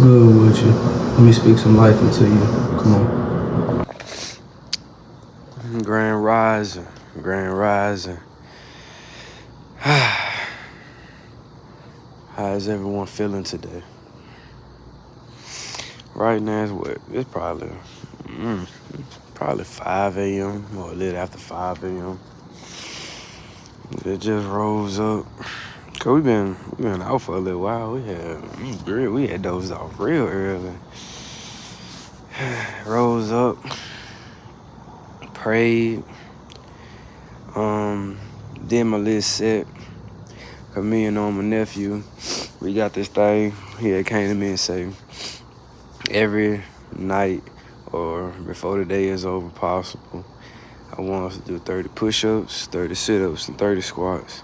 good with you? Let me speak some life into you. Come on. Grand Rising, Grand Rising. How is everyone feeling today? Right now, it's probably 5 a.m. or a little after 5 a.m. It just rose up. Cause we been out for a little while. We had dozed off real early. Rose up, prayed, did my little set. Cause me and my nephew, we got this thing. He had came to me and say, every night or before the day is over possible, I want us to do 30 push-ups, 30 sit-ups, and 30 squats.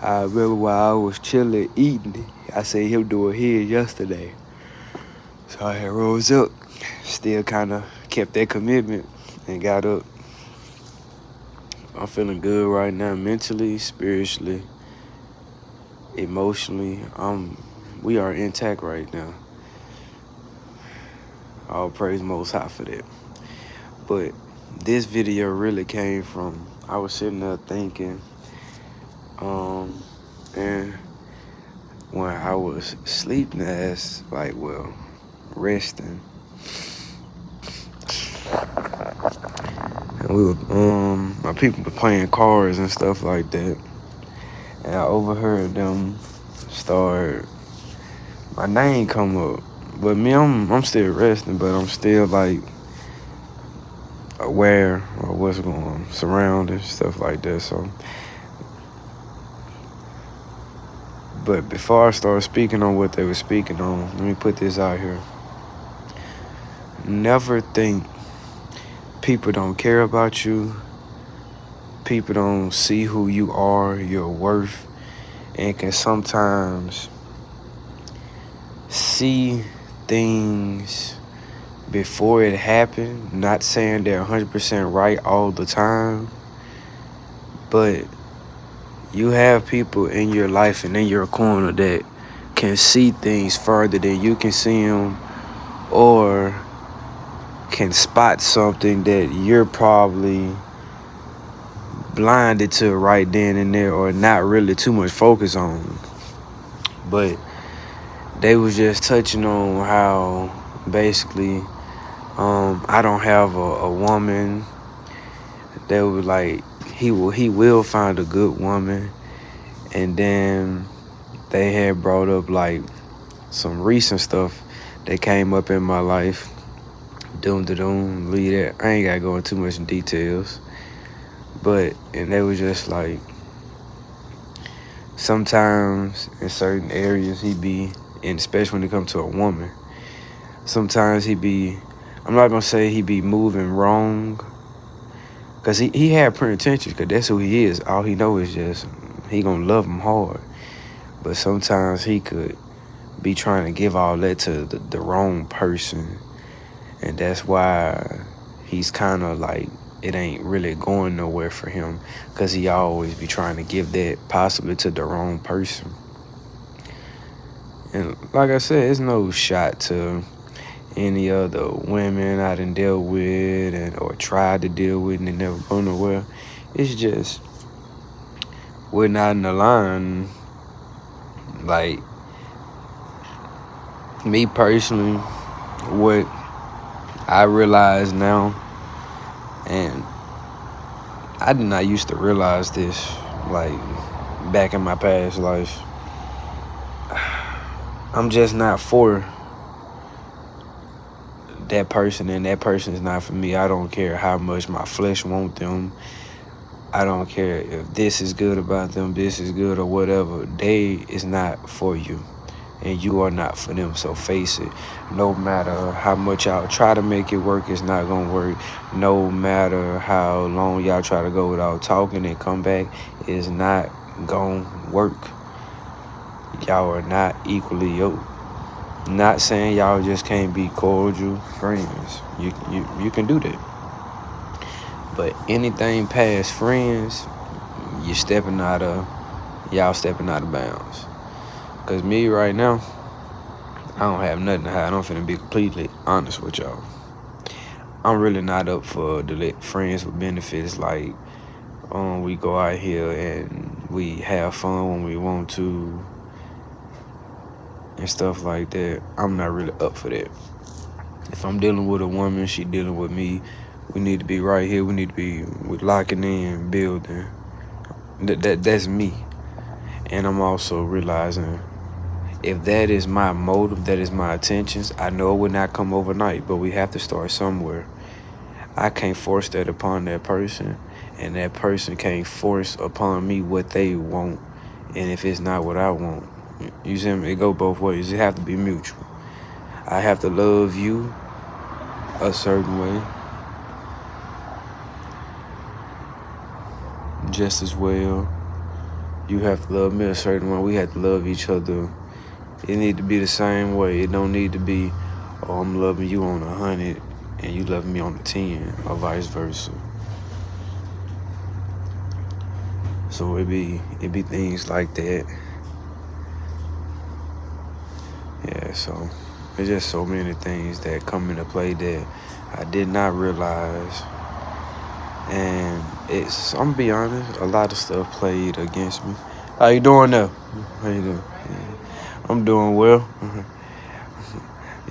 I remember while I was chilling, eating, I seen him do it here yesterday. So I had rose up, still kind of kept that commitment and got up. I'm feeling good right now, mentally, spiritually, emotionally. We are intact right now. All praise Most High for that. But this video really came from, I was sitting there thinking, and when I was sleeping, resting, and we were, my people were playing cards and stuff like that, and I overheard them start, my name come up, but me, I'm still resting, but I'm still like aware of what's going on, surroundings, stuff like that. So, but before I start speaking on what they were speaking on, let me put this out here. Never think people don't care about you, people don't see who you are, your worth, and can sometimes see things before it happened. Not saying they're 100% right all the time, but you have people in your life and in your corner that can see things further than you can see them, or can spot something that you're probably blinded to right then and there, or not really too much focus on. But they was just touching on how basically I don't have a woman. They were like, he will find a good woman. And then they had brought up like some recent stuff that came up in my life. Leave that. I ain't gotta go into too much in details. And they were just like, sometimes in certain areas and especially when it comes to a woman, sometimes I'm not gonna say he be moving wrong, cause he had pure intentions, cause that's who he is. All he know is just, he gonna love him hard. But sometimes he could be trying to give all that to the wrong person. And that's why he's kind of like, it ain't really going nowhere for him, because he always be trying to give that possibly to the wrong person. And like I said, it's no shot to any other women I done dealt with or tried to deal with and they never go nowhere. It's just, we're not in the line. Like, me personally, what I realize now, and I did not used to realize this, like, back in my past life. I'm just not for that person, and that person is not for me. I don't care how much my flesh want them. I don't care if this is good about them, this is good or whatever. They is not for you, and you are not for them. So face it. No matter how much y'all try to make it work, it's not gonna work. No matter how long y'all try to go without talking and come back, it's not gonna work. Y'all are not equally yoked. Not saying y'all just can't be cordial friends. You can do that. But anything past friends, y'all stepping out of bounds. Cause me right now, I don't have nothing to hide. I'm finna be completely honest with y'all. I'm really not up for the friends with benefits. Like, we go out here and we have fun when we want to and stuff like that. I'm not really up for that. If I'm dealing with a woman, she dealing with me, we need to be right here. We need to be locking in, building. That's me. And I'm also realizing if that is my motive, that is my intentions, I know it would not come overnight, but we have to start somewhere. I can't force that upon that person, and that person can't force upon me what they want. And if it's not what I want, you see me? It go both ways. It have to be mutual. I have to love you a certain way, just as well. You have to love me a certain way. We have to love each other. It need to be the same way. It don't need to be, oh, I'm loving you on 100 and you loving me on 10, or vice versa. So it be things like that. Yeah, so there's just so many things that come into play that I did not realize. And I'm gonna be honest, a lot of stuff played against me. How you doing now? How you doing? Yeah. I'm doing well.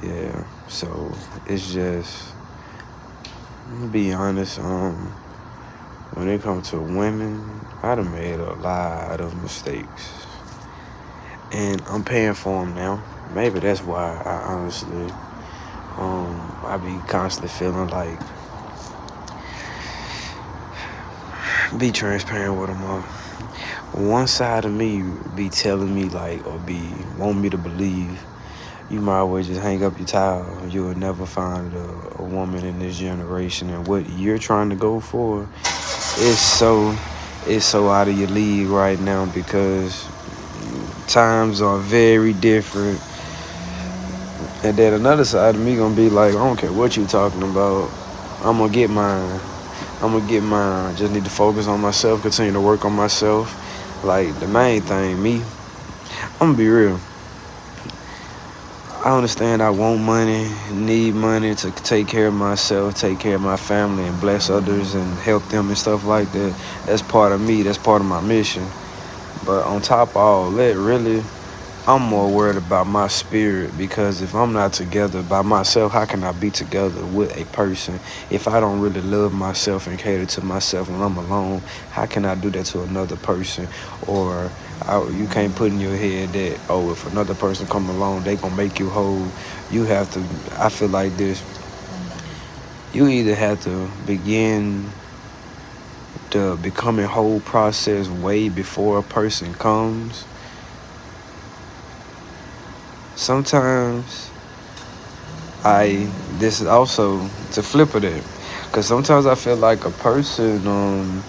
Yeah, so it's just, I'm gonna be honest, when it comes to women, I done made a lot of mistakes. And I'm paying for them now. Maybe that's why I honestly, I be constantly feeling like, be transparent with them all. One side of me be telling me like, or be want me to believe, you might always just hang up your towel. You will never find a woman in this generation, and what you're trying to go for is so out of your league right now, because times are very different. And then another side of me gonna be like, I don't care what you talking about. I'm gonna get mine. Just need to focus on myself, continue to work on myself. Like, the main thing, me, I'm gonna be real. I understand I want money, need money to take care of myself, take care of my family, and bless others and help them and stuff like that. That's part of me. That's part of my mission. But on top of all that, really, I'm more worried about my spirit, because if I'm not together by myself, how can I be together with a person? If I don't really love myself and cater to myself when I'm alone, how can I do that to another person? Or you can't put in your head that, oh, if another person come along, they gonna make you whole. You have to, I feel like this, you either have to begin the becoming whole process way before a person comes. Sometimes this is also to flip of it, because sometimes I feel like a person,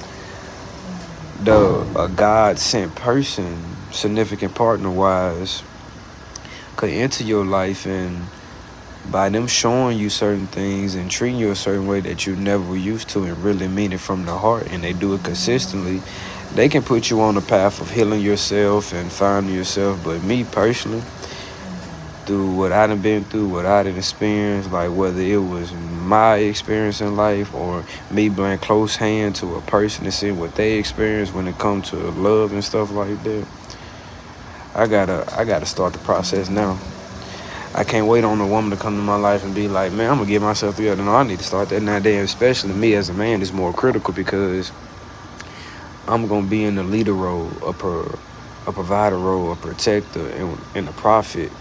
a God sent person, significant partner wise, could enter your life, and by them showing you certain things and treating you a certain way that you never were used to and really mean it from the heart, and they do it consistently, they can put you on the path of healing yourself and finding yourself. But me personally, through what I done been through, what I done experienced, like whether it was my experience in life or me being close hand to a person and seeing what they experience when it comes to love and stuff like that, I gotta start the process now. I can't wait on a woman to come to my life and be like, man, I'm gonna get myself together. No, I need to start that now. Especially me as a man, is more critical, because I'm gonna be in the leader role, a provider role, a protector, and a prophet.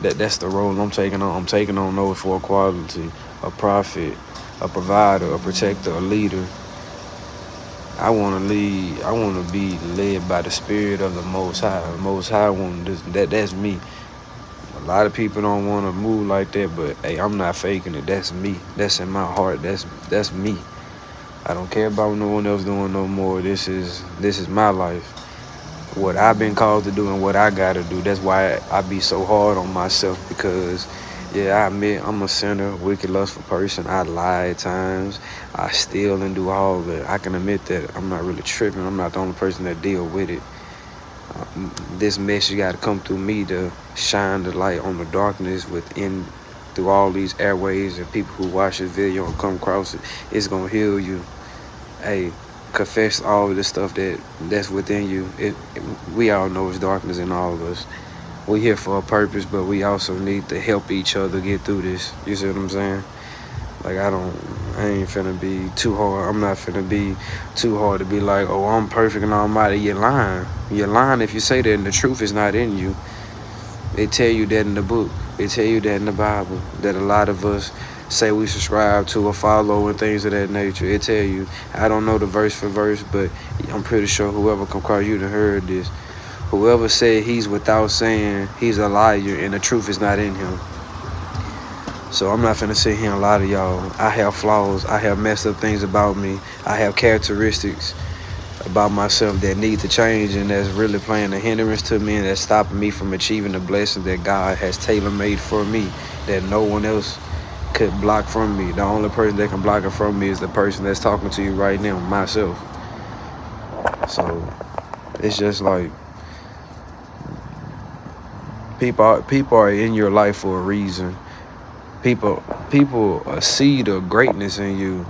That's the role I'm taking on. I'm taking on those four qualities: a prophet, a provider, a protector, a leader. I want to lead. I want to be led by the Spirit of the Most High. The Most High that's me. A lot of people don't want to move like that, but hey, I'm not faking it. That's me. That's in my heart. That's me. I don't care about what no one else doing no more. This is my life. What I've been called to do and what I gotta do. That's why I be so hard on myself, because I admit I'm a sinner, wicked, lustful person. I lie at times. I steal and do all that. I can admit that I'm not really tripping. I'm not the only person that deal with it. This message got to come through me to shine the light on the darkness within, through all these airways, and people who watch this video and come across it. It's gonna heal you. Hey, confess all of the stuff that's within you. We all know it's darkness in all of us. We're here for a purpose, but we also need to help each other get through this. You see what I'm saying? Like, I ain't finna be too hard. I'm not finna be too hard to be like, oh, I'm perfect and almighty. You're lying. You're lying if you say that and the truth is not in you. They tell you that in the book. They tell you that in the Bible, that a lot of us say we subscribe to or follow and things of that nature. It tell you. I don't know the verse for verse, but I'm pretty sure whoever come across you done heard this. Whoever said he's without saying, he's a liar and the truth is not in him. So I'm not finna sit here and lie to y'all. I have flaws. I have messed up things about me. I have characteristics about myself that need to change, and that's really playing a hindrance to me, and that's stopping me from achieving the blessings that God has tailor-made for me, that no one else could block from me. The only person that can block it from me is the person that's talking to you right now, myself. So it's just like, people are in your life for a reason. People see the greatness in you,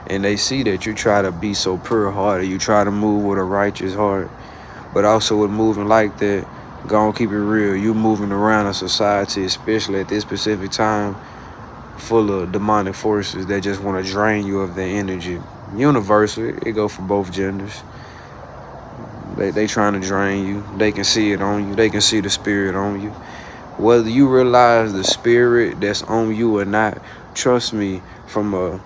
and they see that you try to be so pure-hearted. You try to move with a righteous heart, but also with moving like that, gonna keep it real. You moving around a society, especially at this specific time, full of demonic forces that just want to drain you of their energy. Universal, it go for both genders. They trying to drain you. They can see it on you. They can see the spirit on you. Whether you realize the spirit that's on you or not, trust me, from a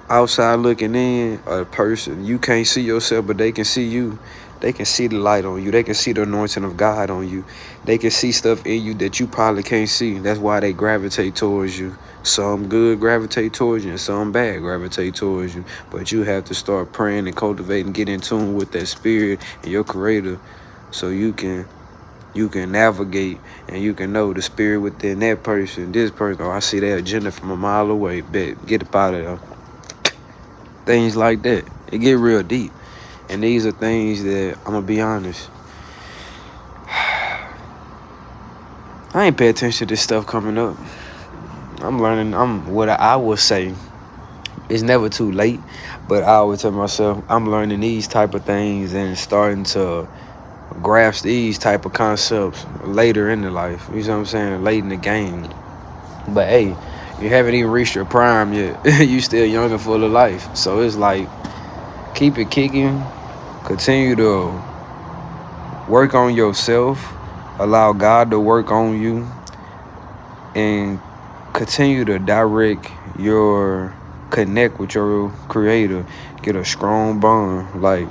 outside looking in, a person, you can't see yourself, but they can see you. They can see the light on you. They can see the anointing of God on you. They can see stuff in you that you probably can't see. That's why they gravitate towards you. Some good gravitate towards you, and some bad gravitate towards you. But you have to start praying and cultivating, get in tune with that spirit and your creator, so you can navigate and you can know the spirit within that person, this person. Oh, I see that agenda from a mile away. Bet, get up out of there. Things like that. It get real deep. And these are things that, I'm going to be honest, I ain't pay attention to this stuff coming up. I'm learning, what I would say, it's never too late, but I always tell myself, I'm learning these type of things and starting to grasp these type of concepts later in the life. You know what I'm saying? Late in the game. But hey, you haven't even reached your prime yet. You still young and full of life. So it's like, keep it kicking. Continue to work on yourself. Allow God to work on you. And continue to connect with your creator. Get a strong bond. Like,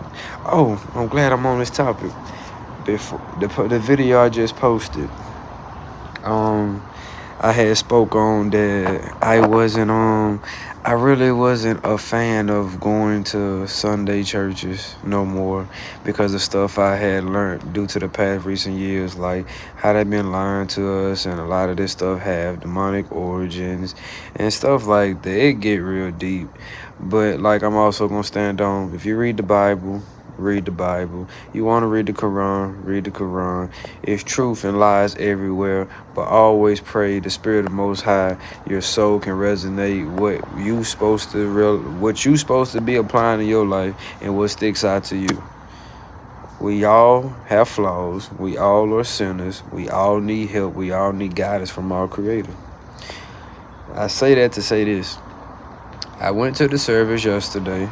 oh, I'm glad I'm on this topic. Before the video I just posted, I had spoke on that I really wasn't a fan of going to Sunday churches no more, because of stuff I had learned due to the past recent years, like how they been lying to us, and a lot of this stuff have demonic origins and stuff like that. It get real deep, but like, I'm also gonna stand on, if you read the Bible, read the Bible. You want to read the Quran, read the Quran. It's truth and lies everywhere, but always pray the Spirit of the Most High, your soul can resonate what you supposed to be applying in your life, and what sticks out to you. We all have flaws. We all are sinners. We all need help. We all need guidance from our Creator. I say that to say this. I went to the service yesterday.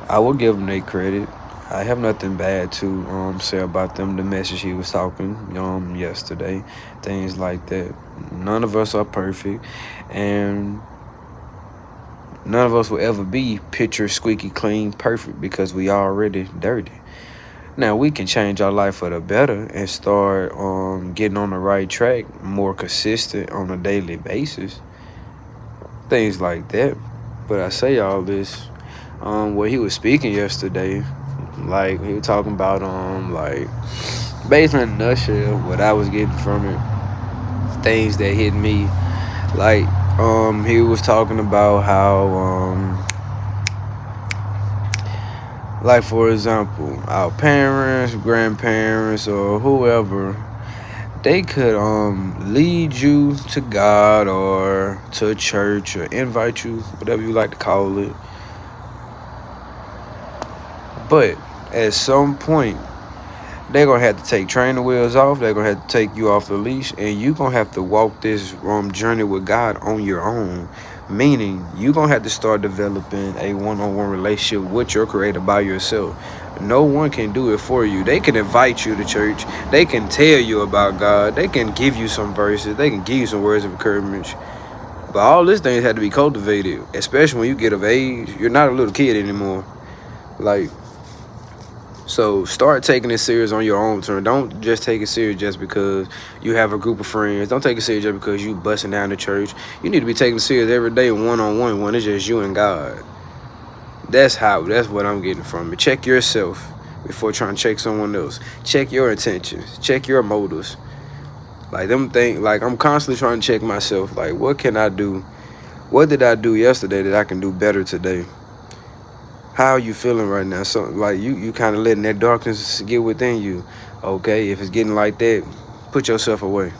I will give them their credit. I have nothing bad to say about them. The message he was talking yesterday, things like that. None of us are perfect, and none of us will ever be picture squeaky clean perfect, because we already dirty. Now, we can change our life for the better and start getting on the right track, more consistent on a daily basis, things like that. But I say all this, where he was speaking yesterday, like, he was talking about, like, basically in a nutshell, what I was getting from it, things that hit me. Like, he was talking about how, Like, for example, our parents, grandparents, or whoever, they could lead you to God or to a church or invite you, whatever you like to call it. But at some point, they're gonna have to take training wheels off. They're gonna have to take you off the leash, and you're gonna have to walk this journey with God on your own. Meaning, you're gonna have to start developing a one-on-one relationship with your Creator by yourself. No one can do it for you. They can invite you to church. They can tell you about God. They can give you some verses. They can give you some words of encouragement. But all these things had to be cultivated, especially when you get of age. You're not a little kid anymore. Like, so start taking it serious on your own turn. Don't just take it serious just because you have a group of friends. Don't take it serious just because you busting down the church. You need to be taking it serious every day, one-on-one, when it's just you and God. That's what I'm getting from it. Check yourself before trying to check someone else. Check your intentions. Check your motives. Like, I'm constantly trying to check myself. Like, what can I do? What did I do yesterday that I can do better today? How are you feeling right now? So, like, you kind of letting that darkness get within you. Okay, if it's getting like that, put yourself away.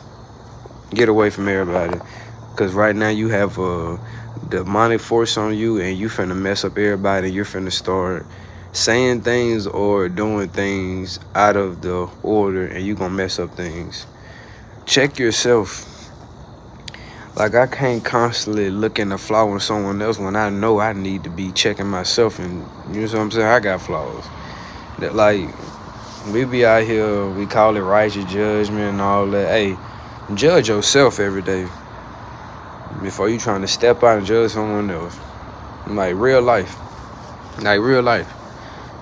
Get away from everybody. Because right now you have a demonic force on you, and you finna mess up everybody. You're finna start saying things or doing things out of the order, and you gonna mess up things. Check yourself. Like, I can't constantly look in the flaw in someone else when I know I need to be checking myself. And you know what I'm saying? I got flaws. That, like, we be out here, we call it righteous judgment and all that. Hey, judge yourself every day before you trying to step out and judge someone else. Like, real life. Like, real life.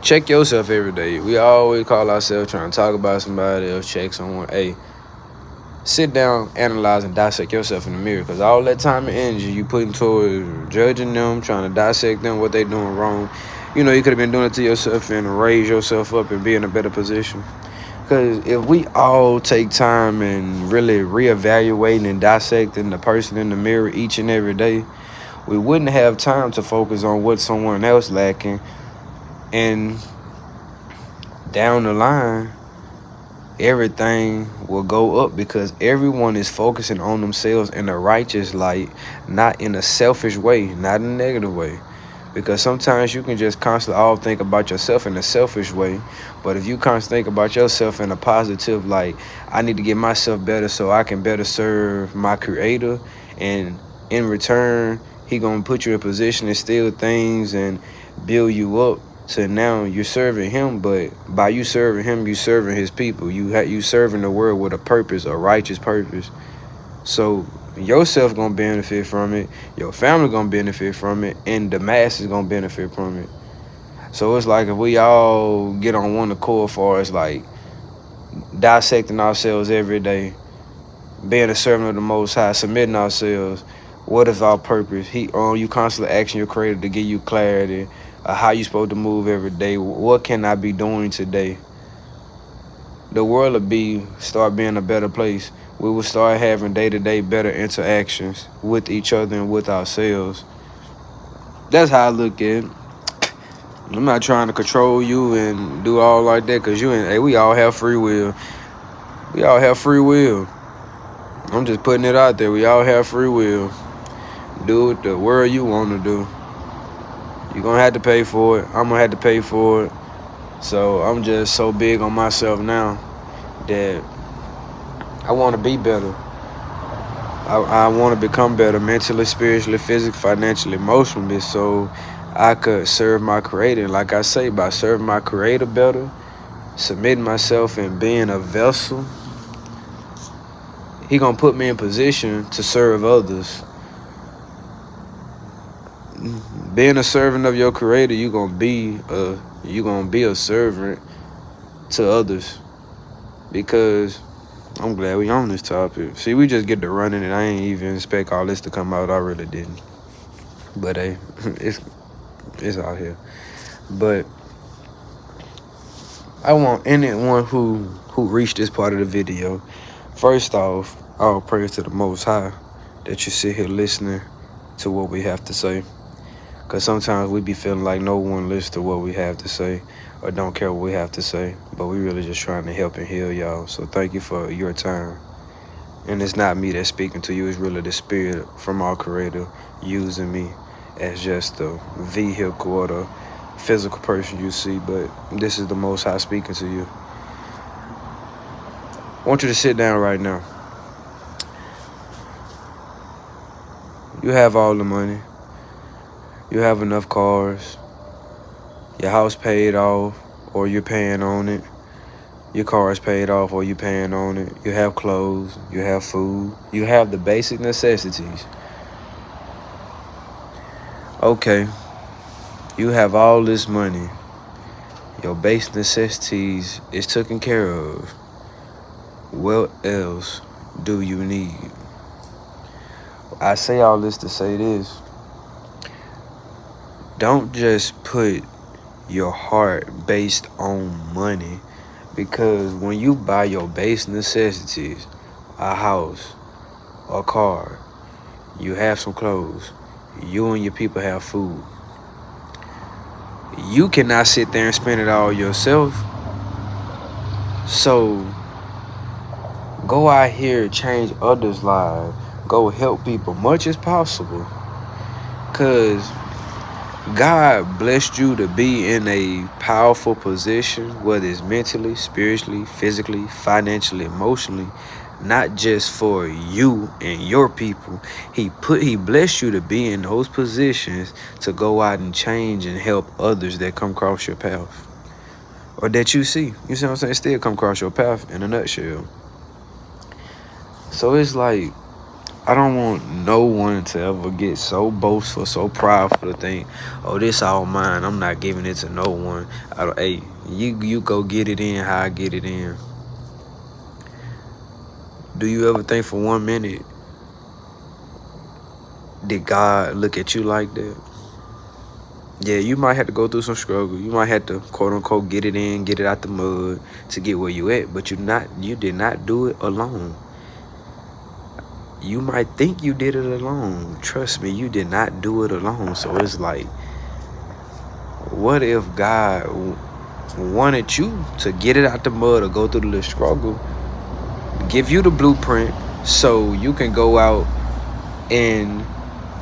Check yourself every day. We always call ourselves trying to talk about somebody else, check someone. Hey, sit down, analyze, and dissect yourself in the mirror. Because all that time and energy you putting towards judging them, trying to dissect them, what they doing wrong, you know, you could have been doing it to yourself and raise yourself up and be in a better position. Because if we all take time and really reevaluating and dissecting the person in the mirror each and every day, we wouldn't have time to focus on what someone else lacking. And down the line, everything will go up because everyone is focusing on themselves in a righteous light, not in a selfish way, not in a negative way. Because sometimes you can just constantly all think about yourself in a selfish way. But if you constantly think about yourself in a positive, like, I need to get myself better so I can better serve my Creator. And in return, He gonna put you in a position to steal things and build you up. So now you're serving Him, but by you serving Him, you serving His people. You serving the world with a purpose, a righteous purpose. So yourself gonna benefit from it, your family gonna benefit from it, and the masses gonna benefit from it. So it's like if we all get on one accord for us, like dissecting ourselves every day, being a servant of the Most High, submitting ourselves. What is our purpose? You constantly asking your Creator to give you clarity. How you supposed to move every day? What can I be doing today? The world will start being a better place. We will start having day-to-day better interactions with each other and with ourselves. That's how I look at it. I'm not trying to control you and do all like that, because we all have free will. We all have free will. I'm just putting it out there. We all have free will. Do it the world you want to do. You're going to have to pay for it. I'm going to have to pay for it. So I'm just so big on myself now that I want to be better. I want to become better mentally, spiritually, physically, financially, emotionally, so I could serve my Creator. Like I say, by serving my Creator better, submitting myself and being a vessel, He going to put me in position to serve others. Being a servant of your Creator, you're gonna be a servant to others. Because I'm glad we on this topic. See, we just get to running, and I ain't even expect all this to come out. I really didn't. But hey, it's out here. But I want anyone who reached this part of the video, first off, all praise to the Most High that you sit here listening to what we have to say. Because sometimes we be feeling like no one listens to what we have to say or don't care what we have to say. But we really just trying to help and heal y'all. So thank you for your time. And it's not me that's speaking to you. It's really the spirit from our Creator using me as just a vehicle or the physical person you see. But this is the Most High speaking to you. I want you to sit down right now. You have all the money. You have enough cars. Your house paid off or you're paying on it. Your car is paid off or you're paying on it. You have clothes. You have food. You have the basic necessities. Okay. You have all this money. Your basic necessities is taken care of. What else do you need? I say all this to say this. Don't just put your heart based on money, because when you buy your base necessities, a house, a car, you have some clothes, you and your people have food, you cannot sit there and spend it all yourself. So go out here, change others' lives, go help people much as possible, because God blessed you to be in a powerful position, whether it's mentally, spiritually, physically, financially, emotionally, not just for you and your people. He blessed you to be in those positions to go out and change and help others that come across your path or that you see. You see what I'm saying? Still come across your path in a nutshell. So it's like, I don't want no one to ever get so boastful, so prideful to think, oh, this all mine, I'm not giving it to no one. Hey, you go get it in how I get it in. Do you ever think for 1 minute, did God look at you like that? Yeah, you might have to go through some struggle. You might have to, quote unquote, get it in, get it out the mud to get where you at. But you did not do it alone. You might think you did it alone. Trust me, you did not do it alone. So it's like, what if God wanted you to get it out the mud or go through the little struggle, give you the blueprint so you can go out and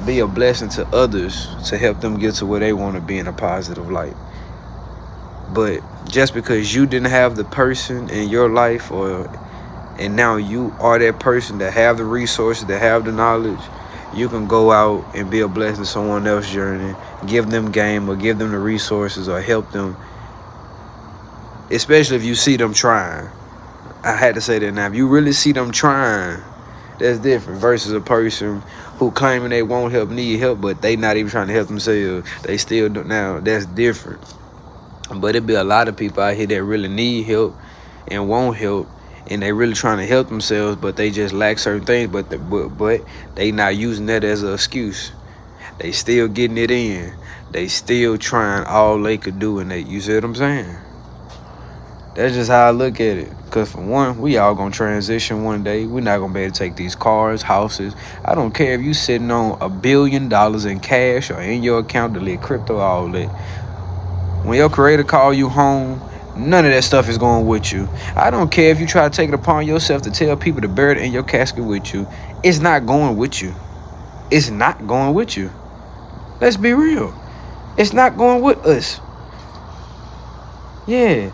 be a blessing to others to help them get to where they want to be in a positive light? But just because you didn't have the person in your life, and now you are that person that have the resources, that have the knowledge, you can go out and be a blessing to someone else's journey, give them game or give them the resources or help them, especially if you see them trying. I had to say that now. If you really see them trying, that's different versus a person who claiming they won't help, need help, but they not even trying to help themselves. They still do. Now, that's different. But it be a lot of people out here that really need help and won't help, and they really trying to help themselves, but they just lack certain things, but they not using that as an excuse. They still getting it in. They still trying all they could do, and you see what I'm saying? That's just how I look at it. Because for one, we all gonna transition one day. We're not gonna be able to take these cars, houses. I don't care if you sitting on $1 billion in cash or in your account to live crypto, all that. When your creator call you home, none of that stuff is going with you. I don't care if you try to take it upon yourself to tell people to bury it in your casket with you. It's not going with you. It's not going with you. Let's be real. It's not going with us. Yeah.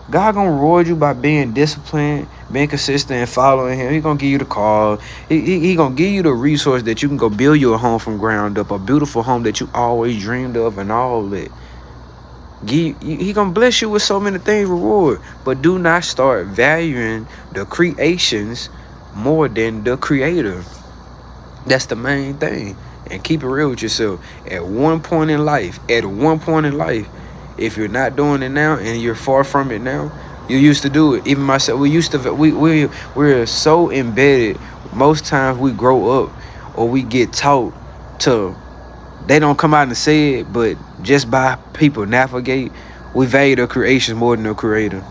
God gonna reward you by being disciplined, being consistent, and following him. He gonna give you the call. He gonna give you the resource that you can go build you a home from ground up, a beautiful home that you always dreamed of and all that. He gonna bless you with so many things, reward. But do not start valuing the creations more than the creator. That's the main thing. And keep it real with yourself. At one point in life, if you're not doing it now and you're far from it now, you used to do it. Even myself, we're so embedded. Most times we grow up or we get taught to, they don't come out and say it, but just by people navigate, we value the creations more than the creator.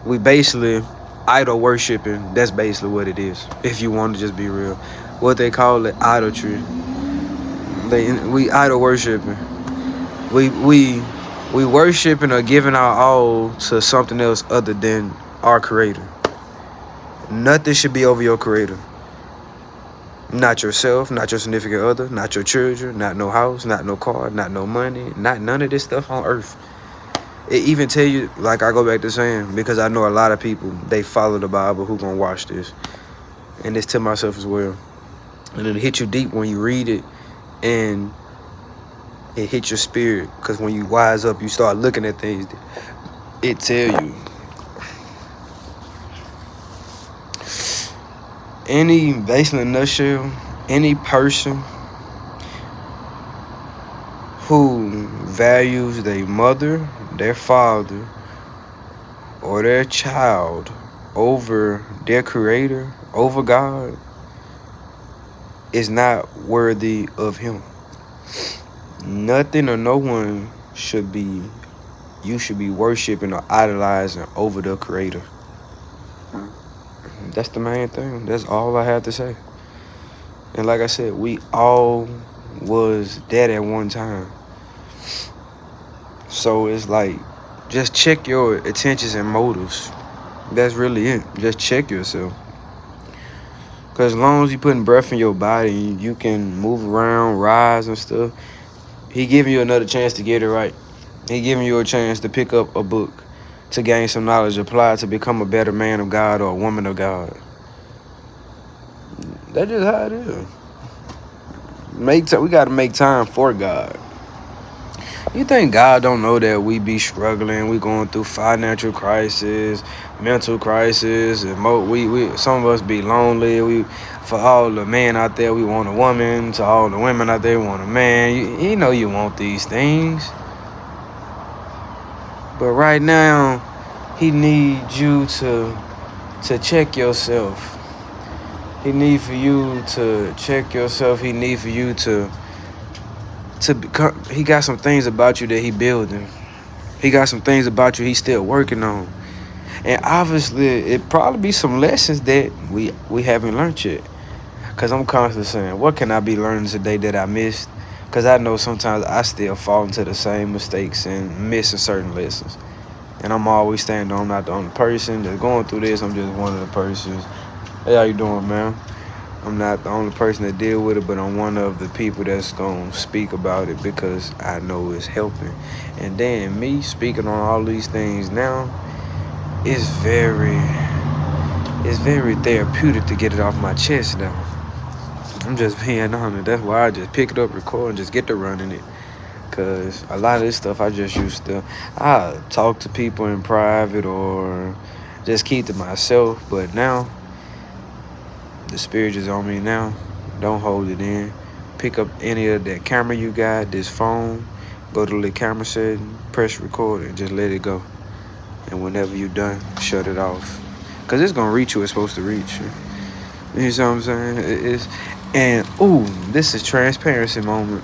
We basically idol worshiping. That's basically what it is. If you want to just be real, what they call it, idolatry. We idol worshiping. We worshiping or giving our all to something else other than our creator. Nothing should be over your creator. Not yourself, not your significant other, not your children, not no house, not no car, not no money, not none of this stuff on earth. It even tell you, like I go back to saying, because I know a lot of people, they follow the Bible who gonna watch this. And this to myself as well. And it'll hit you deep when you read it, and it hits your spirit. Because when you wise up, you start looking at things, it tell you. Basically in a nutshell, any person who values their mother, their father, or their child over their creator, over God, is not worthy of him. Nothing or no one you should be worshiping or idolizing over the creator. That's the main thing. That's all I have to say. And like I said, we all was that at one time. So it's like, just check your intentions and motives. That's really it. Just check yourself. Because as long as you putting breath in your body, you can move around, rise and stuff. He giving you another chance to get it right. He giving you a chance to pick up a book, to gain some knowledge, apply to become a better man of God or a woman of God. That's just how it is. We got to make time for God. You think God don't know that we be struggling? We going through financial crisis, mental crisis, and some of us be lonely. For all the men out there, we want a woman. To all the women out there, we want a man. You know you want these things. But right now, he needs you to check yourself. He need for you to check yourself. He need for you to become. He got some things about you that he building. He got some things about you he's still working on. And obviously, it probably be some lessons that we haven't learned yet. Because I'm constantly saying, what can I be learning today that I missed? Because I know sometimes I still fall into the same mistakes and missing certain lessons. And I'm always saying, I'm not the only person that's going through this. I'm just one of the persons. Hey, how you doing, man? I'm not the only person that deal with it, but I'm one of the people that's going to speak about it because I know it's helping. And then me speaking on all these things now is very therapeutic to get it off my chest now. I'm just being honest. That's why I just pick it up, record, and just get to running it. Because a lot of this stuff I talk to people in private or just keep to myself. But now, the spirit is on me now. Don't hold it in. Pick up any of that camera you got, this phone, go to the camera setting, press record, and just let it go. And whenever you're done, shut it off. Because it's going to reach who it's supposed to reach. You see what I'm saying? This is transparency moment.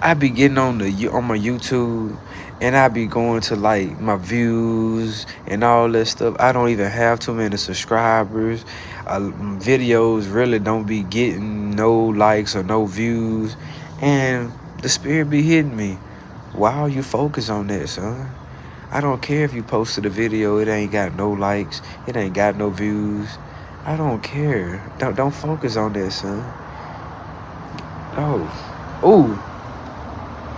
I be getting on my YouTube, and I be going to like my views and all that stuff. I don't even have too many subscribers. Videos really don't be getting no likes or no views, and the spirit be hitting me. Why are you focused on that, son? I don't care if you posted a video, it ain't got no likes, it ain't got no views. I don't care. Don't focus on that, son. Oh.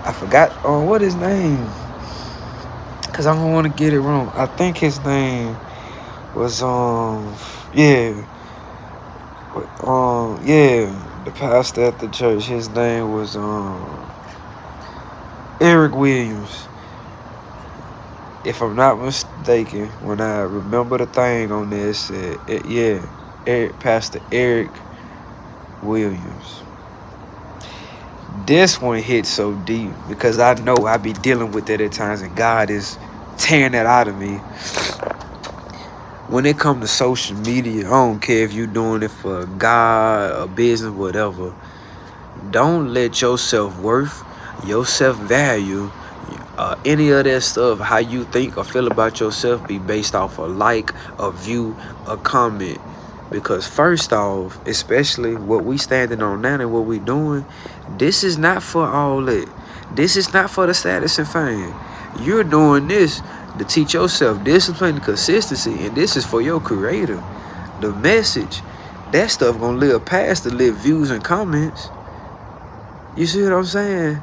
I forgot what his name. Cause I don't want to get it wrong. I think his name was the pastor at the church. His name was Eric Williams. If I'm not mistaken, when I remember the thing on this, Pastor Eric Williams. This one hit so deep because I know I be dealing with it at times, and God is tearing that out of me. When it comes to social media, I don't care if you're doing it for God, a business, whatever. Don't let your self-worth, your self-value, any of that stuff, how you think or feel about yourself, be based off a like, a view, a comment. Because first off, especially what we standing on now and what we doing, this is not for all that. This is not for the status and fame. You're doing this to teach yourself discipline and consistency, and this is for your creator. The message, that stuff gonna live past the live views and comments. You see what I'm saying?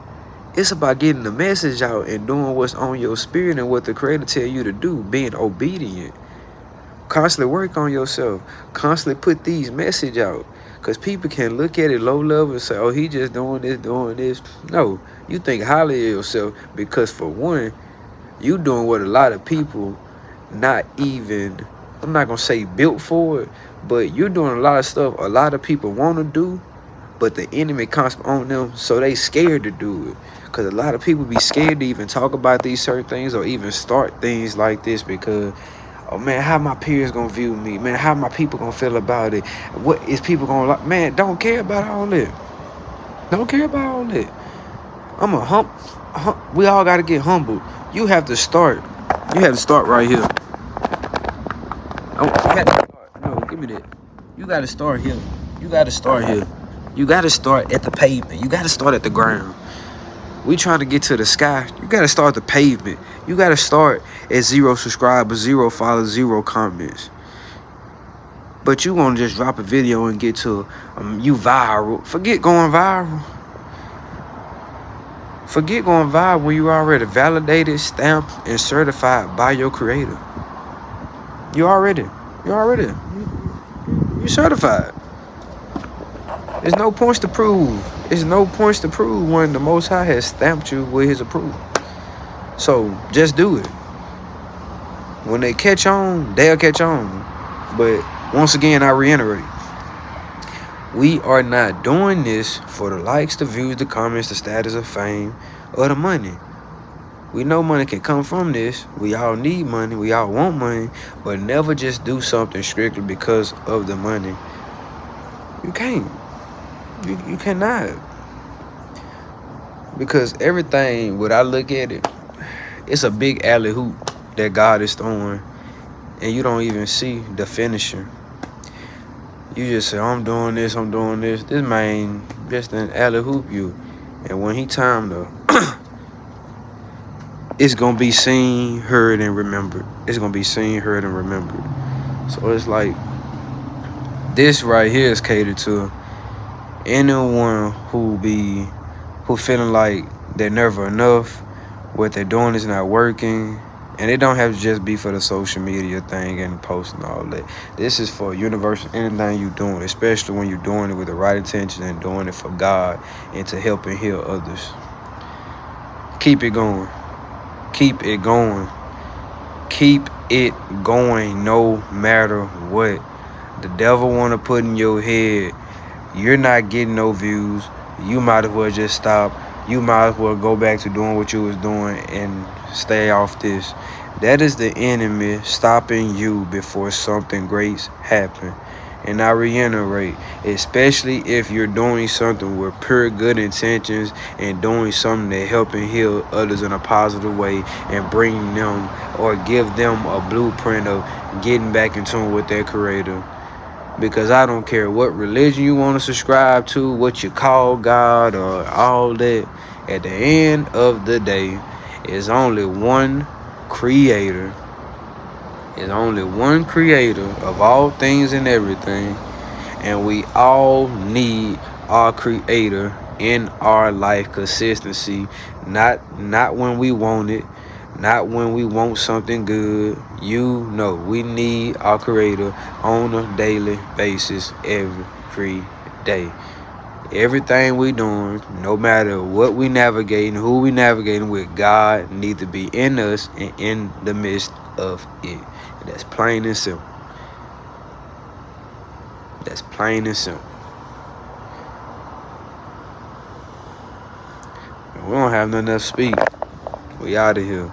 It's about getting the message out and doing what's on your spirit and what the creator tell you to do, being obedient. Constantly work on yourself. Constantly put these message out. Because people can look at it low level and say, oh, he just doing this. No, you think highly of yourself because for one, you doing what a lot of people not even, I'm not going to say built for it, but you're doing a lot of stuff a lot of people want to do, but the enemy constantly on them, so they scared to do it. Because a lot of people be scared to even talk about these certain things or even start things like this because, oh man, how my peers gonna view me? Man, how my people gonna feel about it? What is people gonna like? Man, don't care about all that. Don't care about all that. I'm a we all gotta get humble. You have to start. You have to start right here. Oh, you have to start. No, give me that. You gotta start here. You gotta start here. You gotta start at the pavement. You gotta start at the ground. We trying to get to the sky. You gotta start the pavement. You gotta start at 0 subscribers, 0 followers, 0 comments. But you wanna just drop a video and get to you viral. Forget going viral. Forget going viral when you already validated, stamped, and certified by your creator. You certified. There's no points to prove. There's no points to prove when the Most High has stamped you with his approval. So just do it. When they catch on, they'll catch on. But once again, I reiterate, we are not doing this for the likes, the views, the comments, the status of fame, or the money. We know money can come from this. We all need money. We all want money. But never just do something strictly because of the money. You can't. You cannot. Because everything, when I look at it, it's a big alley hoop that God is throwing. And you don't even see the finisher. You just say, I'm doing this. This man just an alley hoop you. And when he time to, it's going to be seen, heard, and remembered. It's going to be seen, heard, and remembered. So it's like, this right here is catered to anyone who feeling like they're never enough, what they're doing is not working, and it don't have to just be for the social media thing and posting all that. This is for universal, anything you're doing, especially when you're doing it with the right intention and doing it for God and to help and heal others. Keep it going. Keep it going. Keep it going no matter what. The devil want to put in your head, you're not getting no views. You might as well just stop. You might as well go back to doing what you was doing and stay off this. That is the enemy stopping you before something great happen. And I reiterate, especially if you're doing something with pure good intentions and doing something that help and heal others in a positive way and bring them or give them a blueprint of getting back in tune with their creator. Because I don't care what religion you want to subscribe to, what you call God or all that. At the end of the day, it's only one creator. It's only one creator of all things and everything. And we all need our creator in our life consistency. Not when we want it. Not when we want something good. You know, we need our creator on a daily basis every day. Everything we doing, no matter what we navigating, who we navigating with, God need to be in us and in the midst of it. And that's plain and simple. That's plain and simple. We don't have nothing else to speak. We out of here.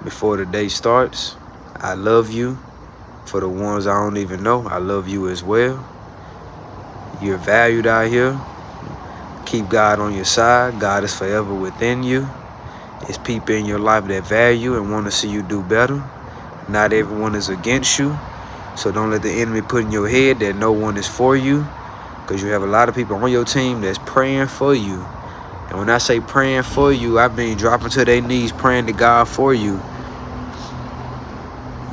Before the day starts, I love you. For the ones I don't even know, I love you as well. You're valued out here. Keep God on your side. God is forever within you. It's people in your life that value and want to see you do better. Not everyone is against you. So don't let the enemy put in your head that no one is for you, because you have a lot of people on your team that's praying for you. And when I say praying for you, I mean dropping to their knees, praying to God for you.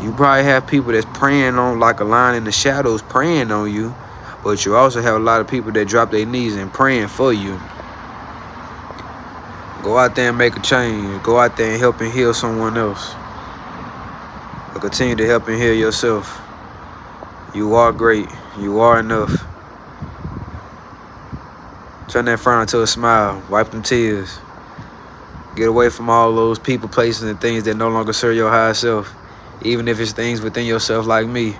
You probably have people that's praying on, like a line in the shadows, praying on you. But you also have a lot of people that drop their knees and praying for you. Go out there and make a change. Go out there and help and heal someone else. But continue to help and heal yourself. You are great. You are enough. Turn that frown into a smile. Wipe them tears. Get away from all those people, places, and things that no longer serve your higher self. Even if it's things within yourself like me.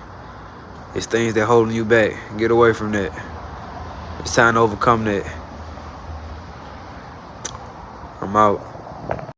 It's things that holding you back. Get away from that. It's time to overcome that. I'm out.